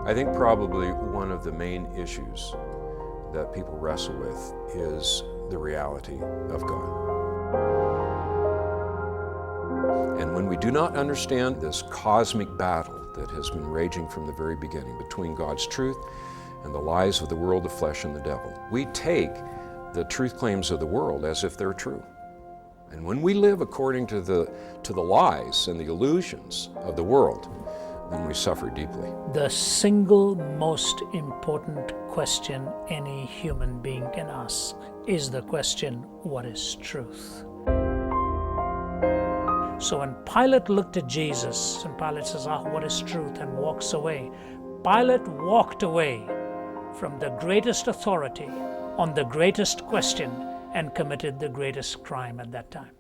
I think probably one of the main issues that people wrestle with is the reality of God. And when we do not understand this cosmic battle that has been raging from the very beginning between God's truth and the lies of the world, the flesh, and the devil, we take the truth claims of the world as if they're true. And when we live according to the lies and the illusions of the world, then we suffer deeply. The single most important question any human being can ask is the question, what is truth? So when Pilate looked at Jesus, and Pilate says, what is truth, and walks away, Pilate walked away from the greatest authority on the greatest question and committed the greatest crime at that time.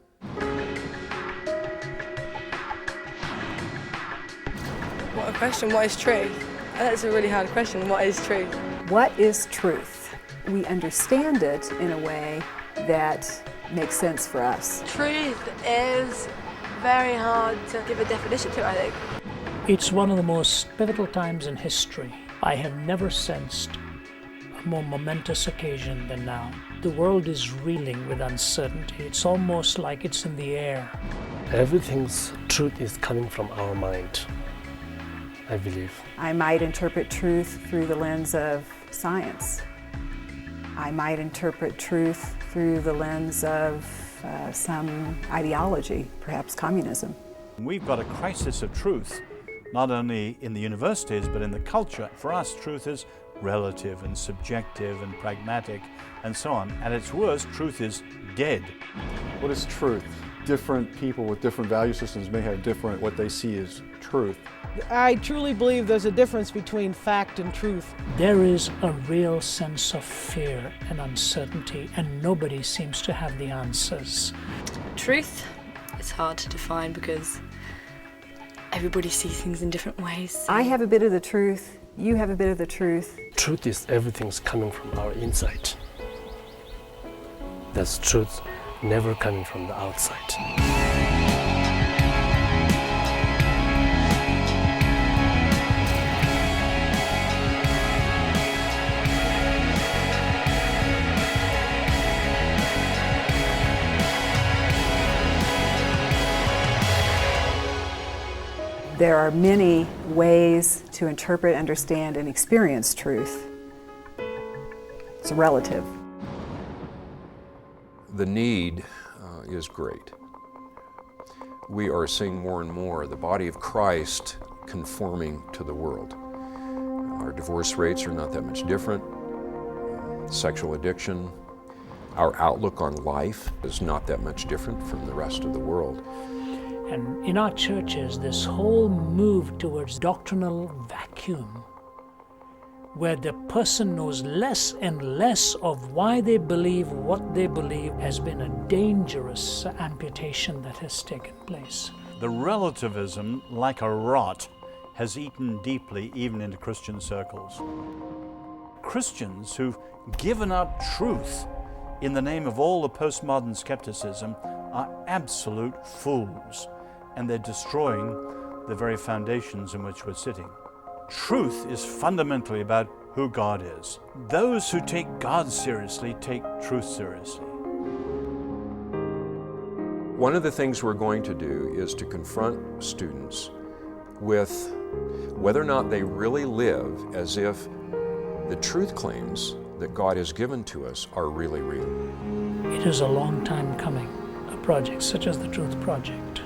What a question, what is truth? That's a really hard question, what is truth? What is truth? We understand it in a way that makes sense for us. Truth is very hard to give a definition to, I think. It's one of the most pivotal times in history. I have never sensed a more momentous occasion than now. The world is reeling with uncertainty. It's almost like it's in the air. Everything's truth is coming from our mind, I believe. I might interpret truth through the lens of science. I might interpret truth through the lens of some ideology, perhaps communism. We've got a crisis of truth, not only in the universities, but in the culture. For us, truth is relative and subjective and pragmatic and so on. At its worst, truth is dead. What is truth? Different people with different value systems may have different what they see as truth. I truly believe there's a difference between fact and truth. There is a real sense of fear and uncertainty, and nobody seems to have the answers. Truth is hard to define because everybody sees things in different ways. So. I have a bit of the truth, you have a bit of the truth. Truth is everything's coming from our inside. That's truth never coming from the outside. There are many ways to interpret, understand, and experience truth. It's relative. The need is great. We are seeing more and more the body of Christ conforming to the world. Our divorce rates are not that much different. Sexual addiction, our outlook on life is not that much different from the rest of the world. And in our churches, this whole move towards doctrinal vacuum, where the person knows less and less of why they believe what they believe, has been a dangerous amputation that has taken place. The relativism, like a rot, has eaten deeply even into Christian circles. Christians who've given up truth in the name of all the postmodern skepticism are absolute fools, and they're destroying the very foundations in which we're sitting. Truth is fundamentally about who God is. Those who take God seriously take truth seriously. One of the things we're going to do is to confront students with whether or not they really live as if the truth claims that God has given to us are really real. It is a long time coming, a project such as the Truth Project.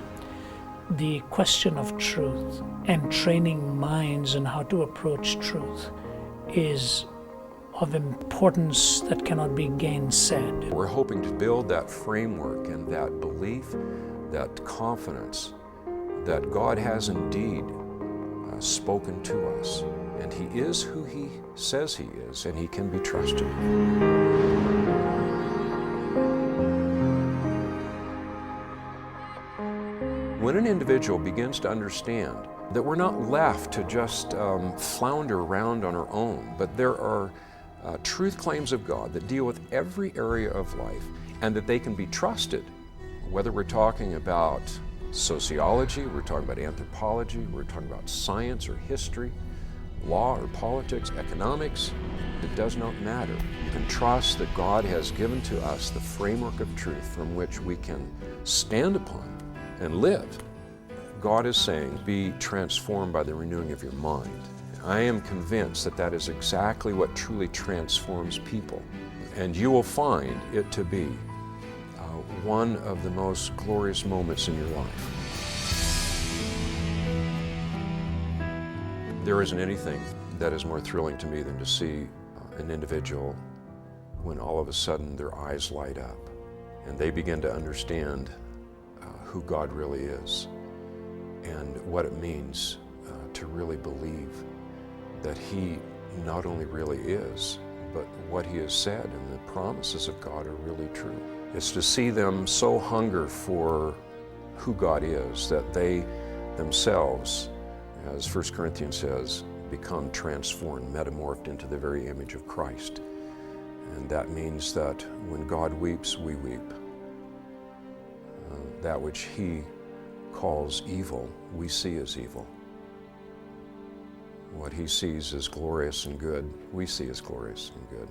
The question of truth and training minds in how to approach truth is of importance that cannot be gainsaid. We're hoping to build that framework and that belief that confidence that God has indeed spoken to us, and He is who He says He is, and He can be trusted. When an individual begins to understand that we're not left to just flounder around on our own, but there are truth claims of God that deal with every area of life, and that they can be trusted, whether we're talking about sociology, we're talking about anthropology, we're talking about science or history, law or politics, economics, it does not matter. You can trust that God has given to us the framework of truth from which we can stand upon and live. God is saying, be transformed by the renewing of your mind. I am convinced that that is exactly what truly transforms people. And you will find it to be one of the most glorious moments in your life. There isn't anything that is more thrilling to me than to see an individual when all of a sudden their eyes light up and they begin to understand who God really is and what it means to really believe that He not only really is, but what He has said and the promises of God are really true. It's to see them so hunger for who God is that they themselves, as 1 Corinthians says, become transformed, metamorphed into the very image of Christ. And that means that when God weeps, we weep. That which He calls evil, we see as evil. What He sees as glorious and good, we see as glorious and good.